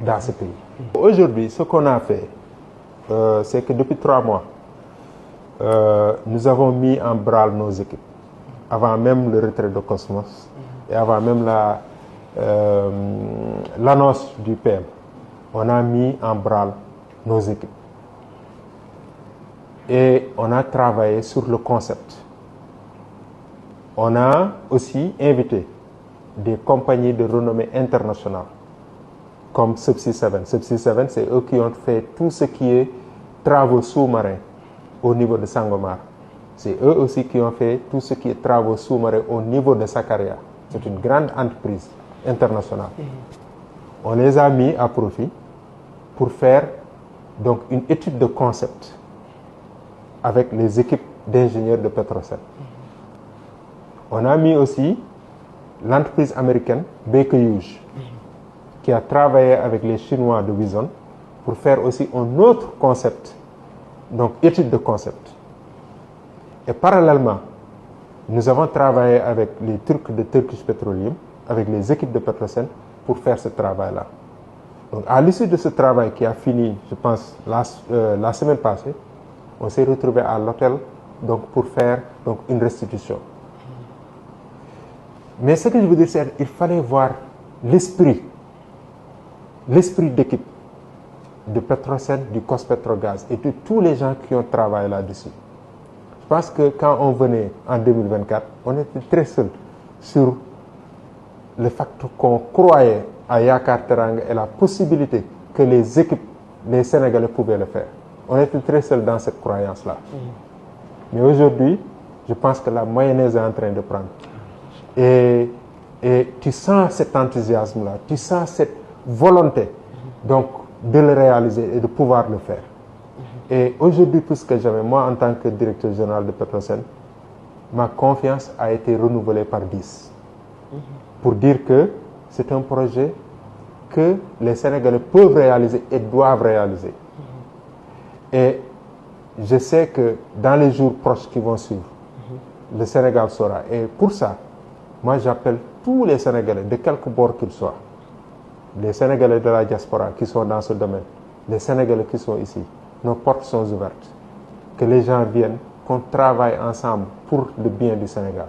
dans ce pays. Aujourd'hui, ce qu'on a fait, c'est que depuis 3 mois, nous avons mis en branle nos équipes, avant même le retrait de Cosmos et avant même l'annonce du PM. On a mis en branle nos équipes. Et on a travaillé sur le concept. On a aussi invité des compagnies de renommée internationale, comme Subsea 7. Subsea 7, c'est eux qui ont fait tout ce qui est travaux sous-marins au niveau de Sangomar. C'est eux aussi qui ont fait tout ce qui est travaux sous-marins au niveau de Sakarya. C'est une grande entreprise internationale. On les a mis à profit pour faire donc une étude de concept avec les équipes d'ingénieurs de Petrosen. On a mis aussi l'entreprise américaine Baker Hughes qui a travaillé avec les Chinois de Wison pour faire aussi un autre concept, donc étude de concept. Et parallèlement, nous avons travaillé avec les Turcs de Turkish Petroleum, avec les équipes de Petrosen pour faire ce travail-là. Donc à l'issue de ce travail qui a fini, je pense, la semaine passée, on s'est retrouvé à l'hôtel donc, pour faire donc, une restitution. Mais ce que je veux dire, c'est qu'il fallait voir l'esprit d'équipe de Petrosen, du COS-Petrogaz et de tous les gens qui ont travaillé là-dessus. Je pense que quand on venait en 2024, on était très seul sur le fait qu'on croyait à Yakar Teranga et la possibilité que les équipes, les Sénégalais pouvaient le faire. On était très seul dans cette croyance-là. Mais aujourd'hui, je pense que la mayonnaise est en train de prendre. Et tu sens cet enthousiasme-là, tu sens cette volonté donc, de le réaliser et de pouvoir le faire. Et aujourd'hui, plus que jamais, moi, en tant que directeur général de Petrosen, ma confiance a été renouvelée par 10. Pour dire que c'est un projet que les Sénégalais peuvent réaliser et doivent réaliser. Et je sais que dans les jours proches qui vont suivre, le Sénégal saura. Et pour ça, moi j'appelle tous les Sénégalais, de quelque bord qu'ils soient, les Sénégalais de la diaspora qui sont dans ce domaine, les Sénégalais qui sont ici, nos portes sont ouvertes. Que les gens viennent, qu'on travaille ensemble pour le bien du Sénégal.